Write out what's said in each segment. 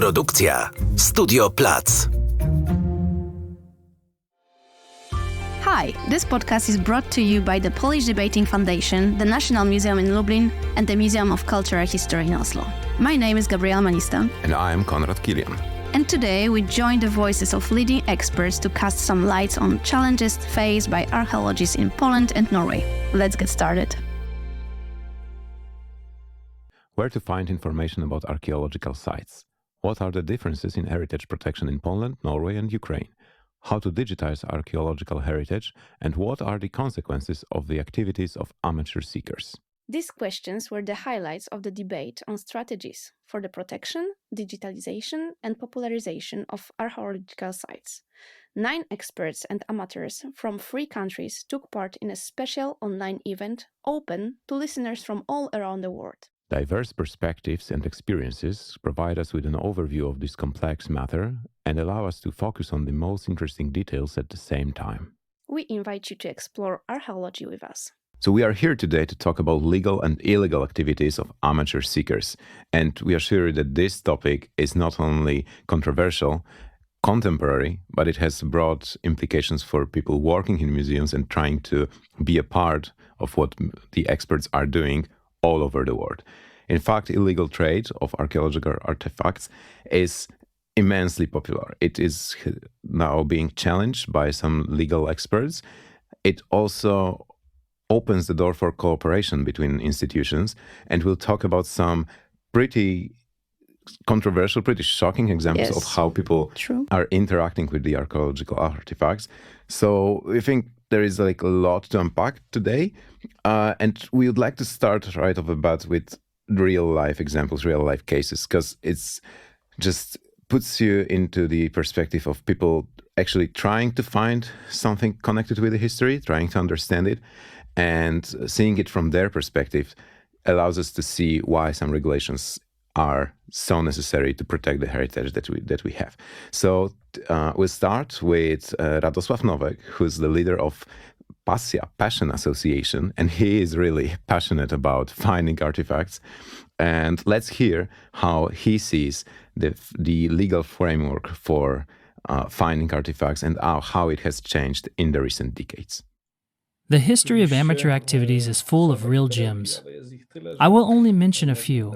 Produkcja Studio Plac. Hi, this podcast is brought to you by the Polish Debating Foundation, the National Museum in Lublin, and the Museum of Cultural History in Oslo. My name is Gabriela Manista. And I am Konrad Kilian. And today we join the voices of leading experts to cast some light on challenges faced by archaeologists in Poland and Norway. Let's get started. Where to find information about archaeological sites? What are the differences in heritage protection in Poland, Norway, and Ukraine? How to digitize archaeological heritage, and what are the consequences of the activities of amateur seekers? These questions were the highlights of the debate on strategies for the protection, digitalization, and popularization of archaeological sites. 9 experts and amateurs from 3 countries took part in a special online event open to listeners from all around the world. Diverse perspectives and experiences provide us with an overview of this complex matter and allow us to focus on the most interesting details at the same time. We invite you to explore archaeology with us. So we are here today to talk about legal and illegal activities of amateur seekers. And we are sure that this topic is not only controversial, contemporary, but it has broad implications for people working in museums and trying to be a part of what the experts are doing all over the world. In fact, illegal trade of archaeological artifacts is immensely popular. It is now being challenged by some legal experts. It also opens the door for cooperation between institutions, and we'll talk about some pretty controversial, pretty shocking examples of how people are interacting with the archaeological artifacts. So we think there is a lot to unpack today, and we would like to start right off the bat with real life examples, real life cases, because it's just puts you into the perspective of people actually trying to find something connected with the history, trying to understand it, and seeing it from their perspective allows us to see why some regulations are so necessary to protect the heritage that we have. So we'll start with Radosław Nowak, who's the leader of Passion Association, and he is really passionate about finding artifacts. And let's hear how he sees the legal framework for finding artifacts and how it has changed in the recent decades. The history of amateur activities is full of real gems. I will only mention a few.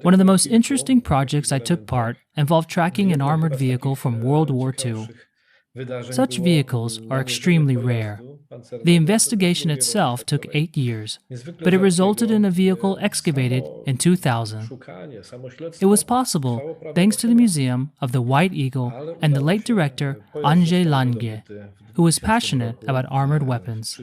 One of the most interesting projects I took part involved tracking an armored vehicle from World War II. Such vehicles are extremely rare. The investigation itself took 8 years, but it resulted in a vehicle excavated in 2000. It was possible thanks to the Museum of the White Eagle and the late director Andrzej Lange, who was passionate about armored weapons.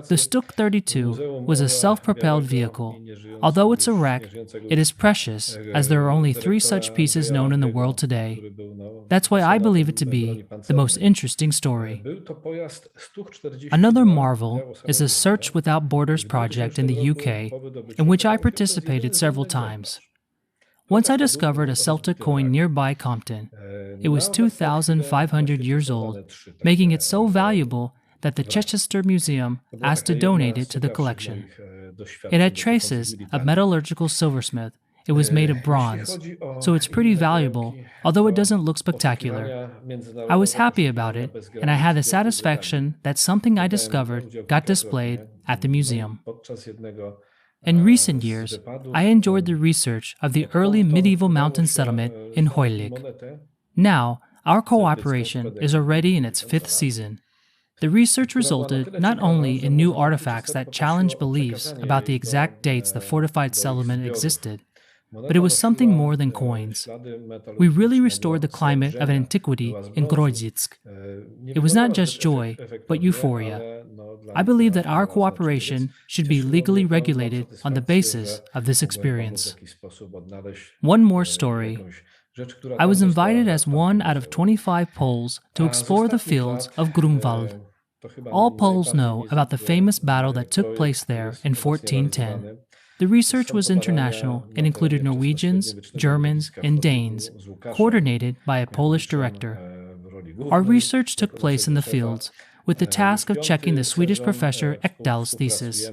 The Stuk 32 was a self-propelled vehicle. Although it's a wreck, it is precious, as there are only 3 such pieces known in the world today. That's why I believe it to be the most interesting story. Another marvel is the Search Without Borders project in the UK, in which I participated several times. Once I discovered a Celtic coin nearby Compton. It was 2,500 years old, making it so valuable that the Chichester Museum asked to donate it to the collection. It had traces of metallurgical silversmith. It was made of bronze, so it's pretty valuable, although it doesn't look spectacular. I was happy about it, and I had the satisfaction that something I discovered got displayed at the museum. In recent years, I enjoyed the research of the early medieval mountain settlement in Hoylik. Now, our cooperation is already in its 5th season. The research resulted not only in new artifacts that challenge beliefs about the exact dates the fortified settlement existed, but it was something more than coins. We really restored the climate of antiquity in Grodzisk. It was not just joy, but euphoria. I believe that our cooperation should be legally regulated on the basis of this experience. One more story. I was invited as one out of 25 Poles to explore the fields of Grunwald. All Poles know about the famous battle that took place there in 1410. The research was international and included Norwegians, Germans, and Danes, coordinated by a Polish director. Our research took place in the fields, with the task of checking the Swedish professor Ekdal's thesis.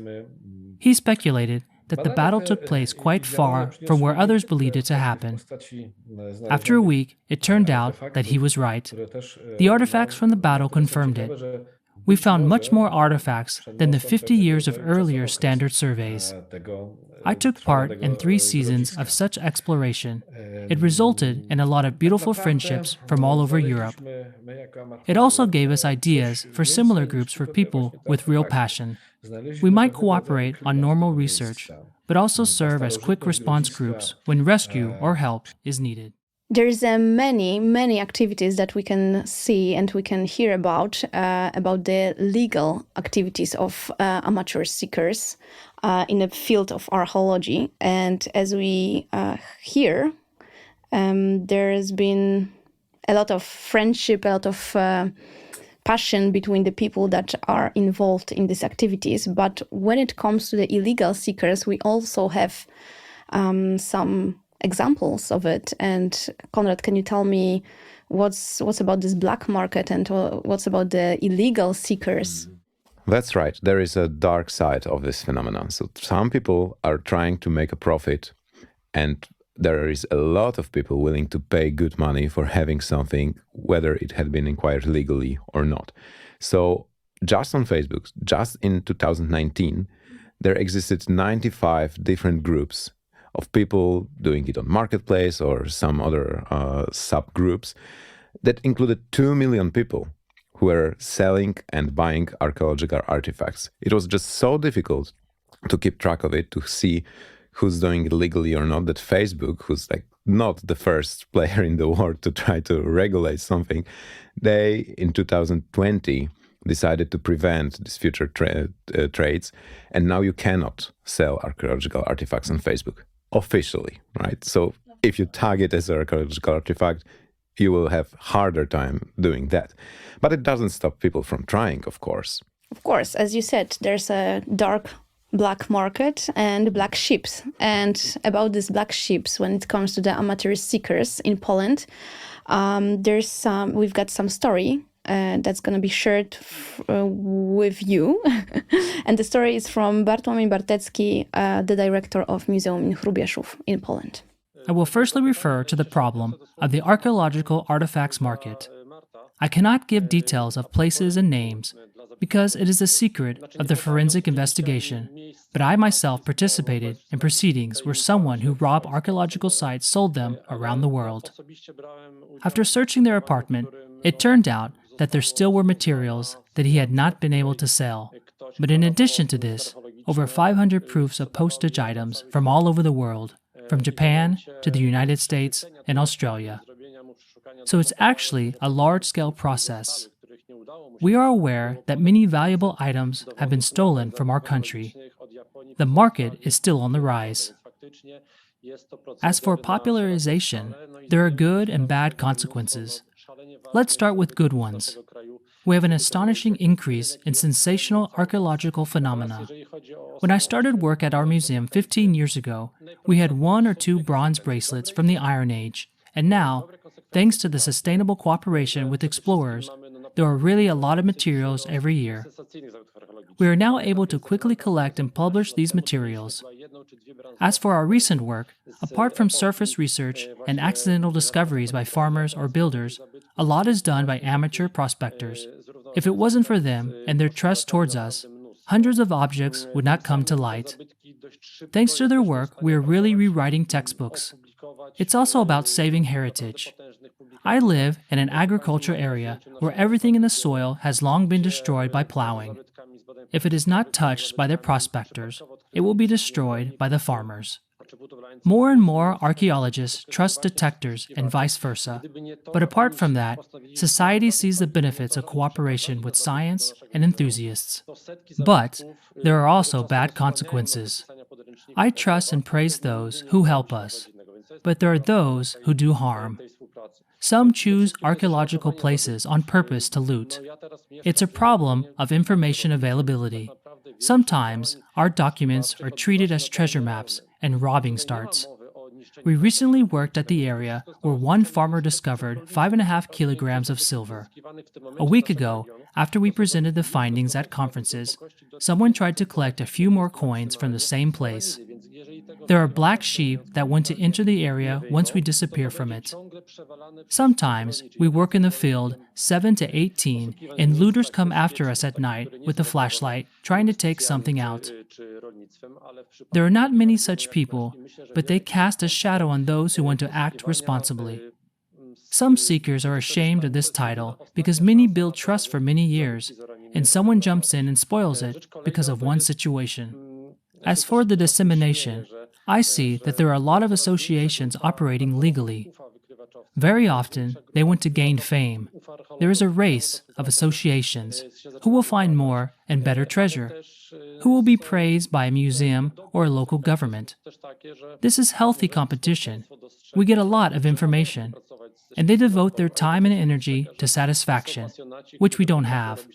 He speculated that the battle took place quite far from where others believed it to happen. After a week, it turned out that he was right. The artifacts from the battle confirmed it. We found much more artifacts than the 50 years of earlier standard surveys. I took part in 3 seasons of such exploration. It resulted in a lot of beautiful friendships from all over Europe. It also gave us ideas for similar groups for people with real passion. We might cooperate on normal research, but also serve as quick response groups when rescue or help is needed. There's many activities that we can see and we can hear about the legal activities of amateur seekers in the field of archaeology. And as we hear, there's been a lot of friendship, a lot of passion between the people that are involved in these activities. But when it comes to the illegal seekers, we also have some examples of it. And Konrad, can you tell me what's about this black market and what's about the illegal seekers? That's right. There is a dark side of this phenomenon. So some people are trying to make a profit, and there is a lot of people willing to pay good money for having something, whether it had been acquired legally or not. So just on Facebook, just in 2019, there existed 95 different groups of people doing it on Marketplace or some other subgroups that included 2 million people who were selling and buying archaeological artifacts. It was just so difficult to keep track of it, to see who's doing it legally or not, that Facebook, who's like not the first player in the world to try to regulate something, they, in 2020, decided to prevent these future trades. And now you cannot sell archaeological artifacts on Facebook officially, right? So if you tag it as an archaeological artifact, you will have harder time doing that. But it doesn't stop people from trying, of course. Of course, as you said, there's a dark black market and black ships. And about these black ships, when it comes to the amateur seekers in Poland, we've got some story that's going to be shared with you. And the story is from Bartłomiej Bartecki, the director of Museum in Hrubieszów in Poland. I will firstly refer to the problem of the archaeological artifacts market. I cannot give details of places and names because it is a secret of the forensic investigation, but I myself participated in proceedings where someone who robbed archaeological sites sold them around the world. After searching their apartment, it turned out that there still were materials that he had not been able to sell. But in addition to this, over 500 proofs of postage items from all over the world, from Japan to the United States and Australia. So it's actually a large-scale process. We are aware that many valuable items have been stolen from our country. The market is still on the rise. As for popularization, there are good and bad consequences. Let's start with good ones. We have an astonishing increase in sensational archaeological phenomena. When I started work at our museum 15 years ago, we had 1 or 2 bronze bracelets from the Iron Age, and now, thanks to the sustainable cooperation with explorers, there are really a lot of materials every year. We are now able to quickly collect and publish these materials. As for our recent work, apart from surface research and accidental discoveries by farmers or builders, a lot is done by amateur prospectors. If it wasn't for them and their trust towards us, hundreds of objects would not come to light. Thanks to their work, we are really rewriting textbooks. It's also about saving heritage. I live in an agriculture area where everything in the soil has long been destroyed by plowing. If it is not touched by their prospectors, it will be destroyed by the farmers. More and more archaeologists trust detectors and vice versa. But apart from that, society sees the benefits of cooperation with science and enthusiasts. But there are also bad consequences. I trust and praise those who help us, but there are those who do harm. Some choose archaeological places on purpose to loot. It's a problem of information availability. Sometimes our documents are treated as treasure maps and robbing starts. We recently worked at the area where one farmer discovered 5.5 kilograms of silver. A week ago, after we presented the findings at conferences, someone tried to collect a few more coins from the same place. There are black sheep that want to enter the area once we disappear from it. Sometimes we work in the field 7 to 18 and looters come after us at night with a flashlight trying to take something out. There are not many such people, but they cast a shadow on those who want to act responsibly. Some seekers are ashamed of this title because many build trust for many years, and someone jumps in and spoils it because of one situation. As for the dissemination, I see that there are a lot of associations operating legally. Very often, they want to gain fame. There is a race of associations. Who will find more and better treasure? Who will be praised by a museum or a local government? This is healthy competition. We get a lot of information, and they devote their time and energy to satisfaction, which we don't have.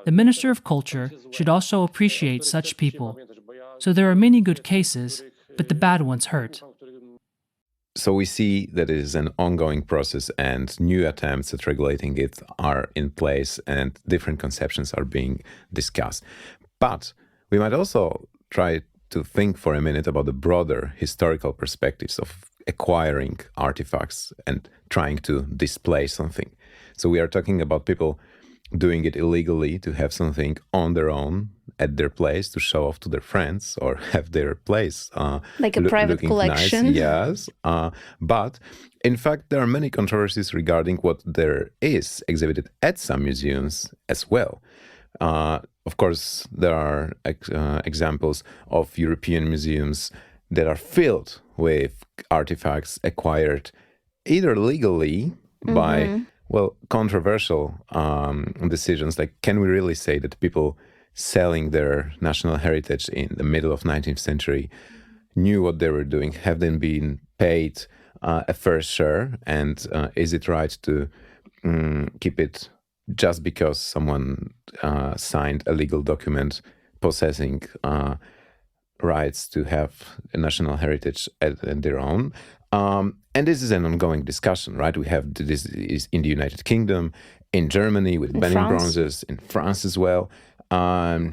The Minister of Culture should also appreciate such people. So there are many good cases, but the bad ones hurt. So we see that it is an ongoing process and new attempts at regulating it are in place and different conceptions are being discussed. But we might also try to think for a minute about the broader historical perspectives of acquiring artifacts and trying to display something. So we are talking about people doing it illegally to have something on their own at their place to show off to their friends or have their place like a private collection. Nice, yes, but in fact there are many controversies regarding what there is exhibited at some museums as well. Of course, there are examples of European museums that are filled with artifacts acquired either legally by controversial decisions, like can we really say that people selling their national heritage in the middle of 19th century knew what they were doing? Have they been paid a fair share? And is it right to keep it just because someone signed a legal document possessing rights to have a national heritage at their own? And this is an ongoing discussion, right? We have this is in the United Kingdom, in Germany with Benin bronzes, in France as well,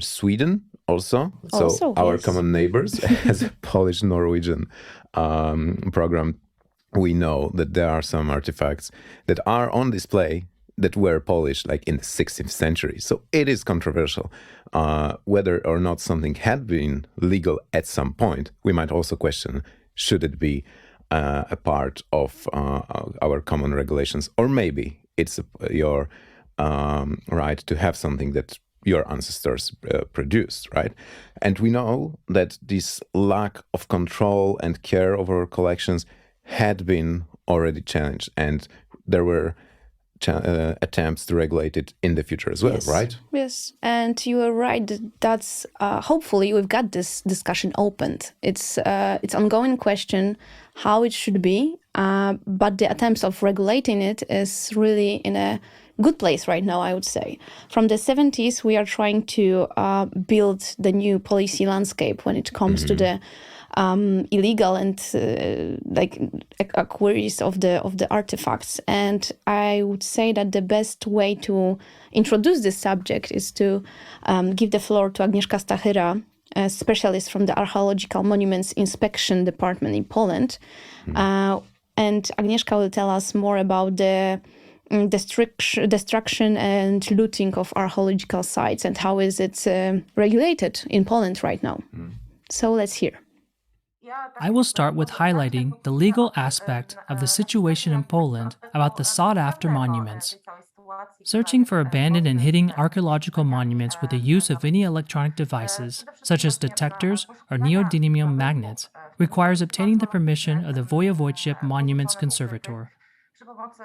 Sweden also. So our common neighbors, as a Polish-Norwegian program, we know that there are some artifacts that are on display that were Polish, like in the 16th century. So it is controversial whether or not something had been legal at some point. We might also question, should it be a part of our common regulations, or maybe it's your right to have something that your ancestors produced, right? And we know that this lack of control and care over our collections had been already challenged, and there were attempts to regulate it in the future as well, right? Yes, and you are right. That's hopefully we've got this discussion opened. It's ongoing question how it should be, but the attempts of regulating it is really in a good place right now, I would say. From the 70s, we are trying to build the new policy landscape when it comes to the illegal and queries of the artifacts. And I would say that the best way to introduce this subject is to give the floor to Agnieszka Stachyra, a specialist from the Archaeological Monuments Inspection Department in Poland. And Agnieszka will tell us more about the destruction and looting of archaeological sites and how is it regulated in Poland right now. So let's hear. I will start with highlighting the legal aspect of the situation in Poland about the sought-after monuments. Searching for abandoned and hidden archaeological monuments with the use of any electronic devices, such as detectors or neodymium magnets, requires obtaining the permission of the Voivodeship Monuments Conservator.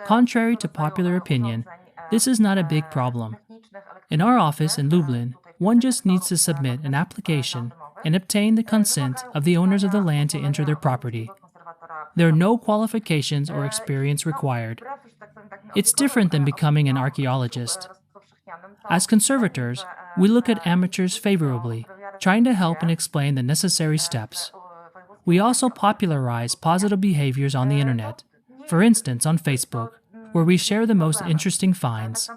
Contrary to popular opinion, this is not a big problem. In our office in Lublin, one just needs to submit an application and obtain the consent of the owners of the land to enter their property. There are no qualifications or experience required. It's different than becoming an archaeologist. As conservators, we look at amateurs favorably, trying to help and explain the necessary steps. We also popularize positive behaviors on the internet, for instance on Facebook, where we share the most interesting finds.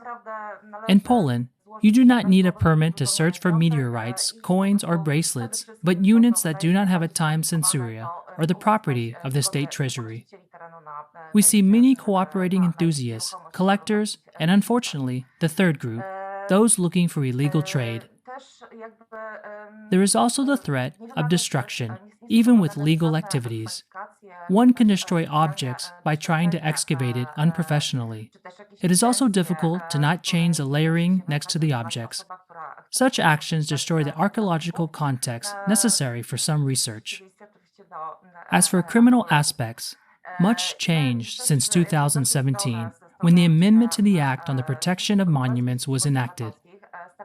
In Poland, You do not need a permit to search for meteorites, coins, or bracelets, but units that do not have a time censuria are the property of the state treasury. We see many cooperating enthusiasts, collectors, and unfortunately, the third group, those looking for illegal trade. There is also the threat of destruction, even with legal activities. One can destroy objects by trying to excavate it unprofessionally. It is also difficult to not change the layering next to the objects. Such actions destroy the archaeological context necessary for some research. As for criminal aspects, much changed since 2017, when the amendment to the Act on the Protection of Monuments was enacted.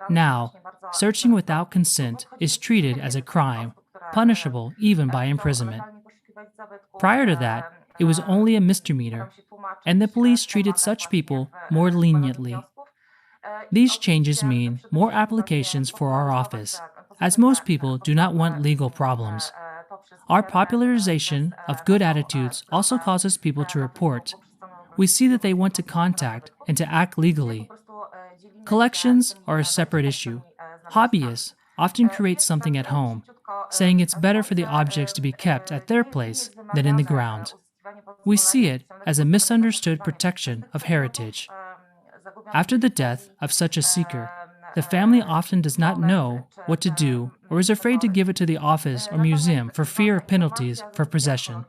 Now, searching without consent is treated as a crime, punishable even by imprisonment. Prior to that, it was only a misdemeanor, and the police treated such people more leniently. These changes mean more applications for our office, as most people do not want legal problems. Our popularization of good attitudes also causes people to report. We see that they want to contact and to act legally. Collections are a separate issue. Hobbyists often create something at home, saying it's better for the objects to be kept at their place than in the ground. We see it as a misunderstood protection of heritage. After the death of such a seeker, the family often does not know what to do or is afraid to give it to the office or museum for fear of penalties for possession.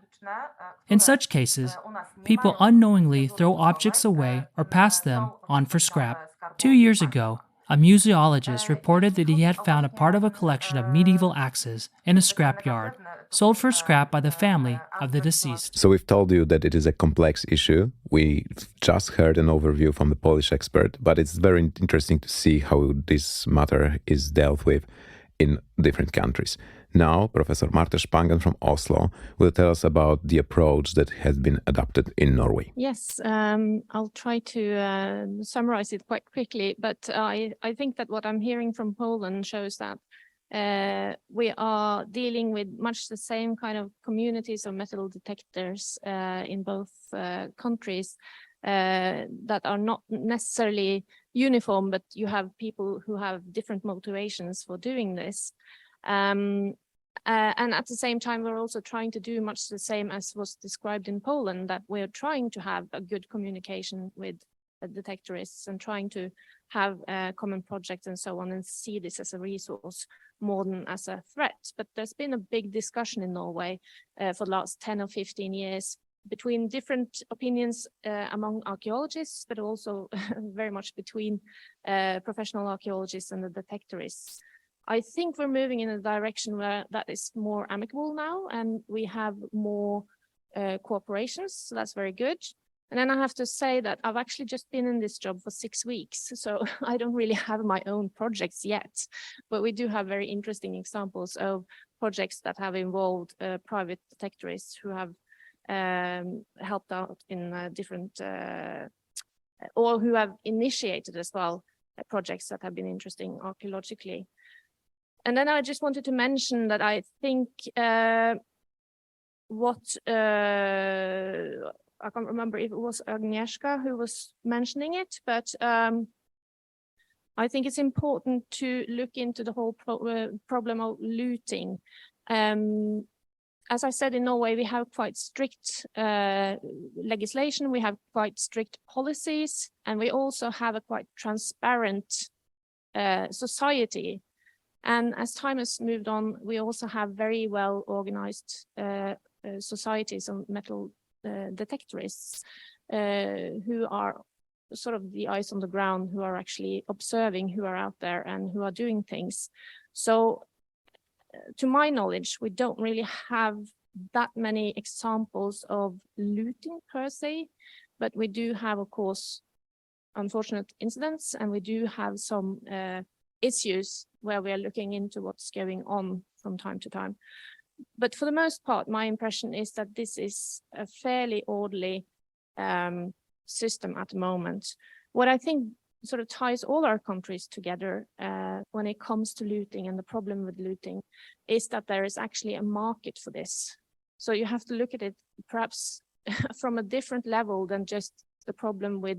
In such cases, people unknowingly throw objects away or pass them on for scrap. 2 years ago, a museologist reported that he had found a part of a collection of medieval axes in a scrapyard, sold for scrap by the family of the deceased. So we've told you that it is a complex issue. We just heard an overview from the Polish expert, but it's very interesting to see how this matter is dealt with in different countries. Now, Professor Marte Spangen from Oslo will tell us about the approach that has been adopted in Norway. Yes, I'll try to summarize it quite quickly, but I think that what I'm hearing from Poland shows that we are dealing with much the same kind of communities of metal detectors in both countries that are not necessarily uniform, but you have people who have different motivations for doing this. And at the same time, we're also trying to do much the same as was described in Poland, that we're trying to have a good communication with detectorists and trying to have common projects and so on, and see this as a resource more than as a threat. But there's been a big discussion in Norway for the last 10 or 15 years between different opinions among archaeologists, but also very much between professional archaeologists and the detectorists. I think we're moving in a direction where that is more amicable now, and we have more cooperations, so that's very good. And then I have to say that I've actually just been in this job for 6 weeks, so I don't really have my own projects yet, but we do have very interesting examples of projects that have involved private detectorists who have helped out in different, or who have initiated as well, projects that have been interesting archaeologically. And then I just wanted to mention that I think I can't remember if it was Agnieszka who was mentioning it, but I think it's important to look into the whole problem of looting. As I said, in Norway, we have quite strict legislation, we have quite strict policies, and we also have a quite transparent society. And as time has moved on, we also have very well organized societies of metal detectorists who are sort of the eyes on the ground, who are actually observing who are out there and who are doing things. So to my knowledge, we don't really have that many examples of looting per se, but we do have, of course, unfortunate incidents, and we do have some issues where we are looking into what's going on from time to time. But for the most part, my impression is that this is a fairly orderly system at the moment. What I think sort of ties all our countries together when it comes to looting and the problem with looting is that there is actually a market for this. So you have to look at it perhaps from a different level than just the problem with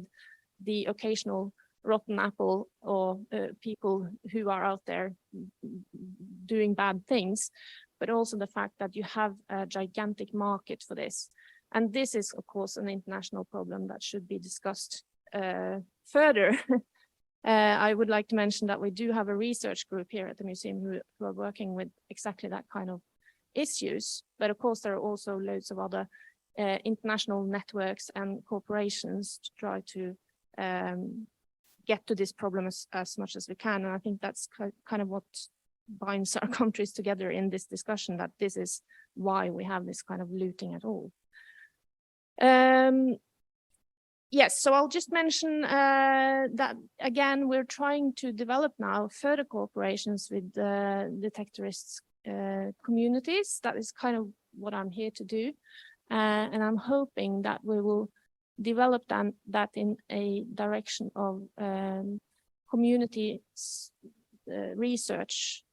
the occasional rotten apple or people who are out there doing bad things, but also the fact that you have a gigantic market for this. And this is, of course, an international problem that should be discussed further. I would like to mention that we do have a research group here at the museum who are working with exactly that kind of issues. But of course, there are also loads of other international networks and corporations to try to get to this problem as much as we can. And I think that's kind of what binds our countries together in this discussion, that this is why we have this kind of looting at all. Yes, so I'll just mention that, again, we're trying to develop now further cooperations with detectorists communities. That is kind of what I'm here to do. And I'm hoping that we will develop that in a direction of community research,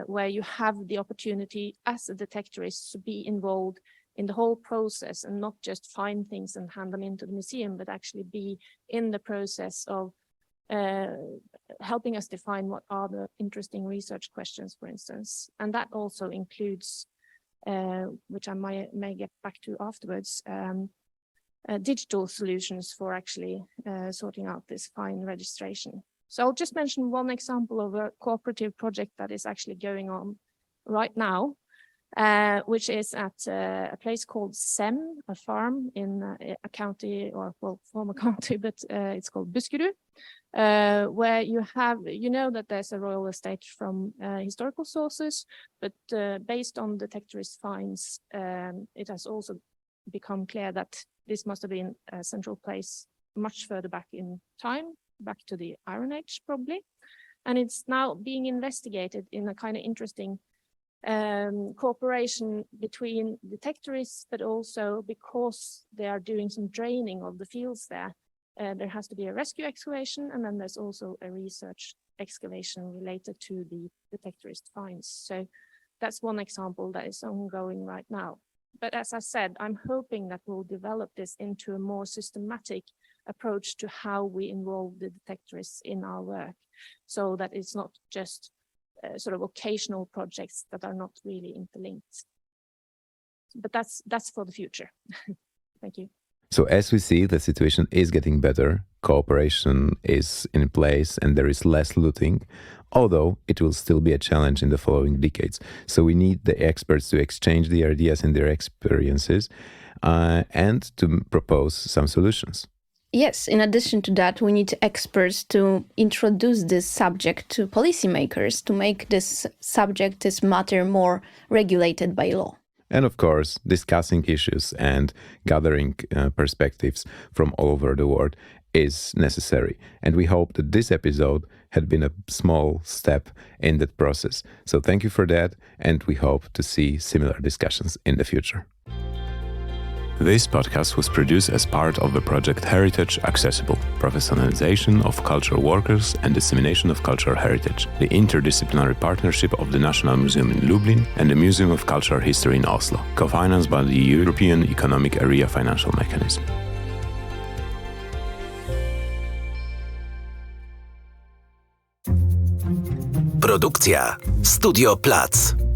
where you have the opportunity as a detectorist to be involved in the whole process and not just find things and hand them into the museum, but actually be in the process of helping us define what are the interesting research questions, for instance. And that also includes, which I may get back to afterwards, digital solutions for actually sorting out this fine registration. So I'll just mention one example of a cooperative project that is actually going on right now, which is at a place called Sem, a farm in a county, or well, former county, but it's called Buskerud, where you have, that there's a royal estate from historical sources, but based on detectorist finds, it has also become clear that this must have been a central place much further back in time, back to the Iron Age probably. And it's now being investigated in a kind of interesting cooperation between detectorists, but also because they are doing some draining of the fields there, there has to be a rescue excavation, and then there's also a research excavation related to the detectorist finds. So that's one example that is ongoing right now. But as I said, I'm hoping that we'll develop this into a more systematic approach to how we involve the detectorists in our work, so that it's not just sort of occasional projects that are not really interlinked. But that's for the future. Thank you. So as we see, the situation is getting better, cooperation is in place, and there is less looting, although it will still be a challenge in the following decades. So we need the experts to exchange the ideas and their experiences and to propose some solutions. Yes, in addition to that, we need experts to introduce this subject to policymakers to make this subject, this matter, more regulated by law. And of course, discussing issues and gathering perspectives from all over the world is necessary. And we hope that this episode had been a small step in that process. So thank you for that, and we hope to see similar discussions in the future. This podcast was produced as part of the project Heritage Accessible, Professionalization of Cultural Workers and Dissemination of Cultural Heritage, the interdisciplinary partnership of the National Museum in Lublin and the Museum of Cultural History in Oslo, co-financed by the European Economic Area Financial Mechanism. Produkcja Studio Plac.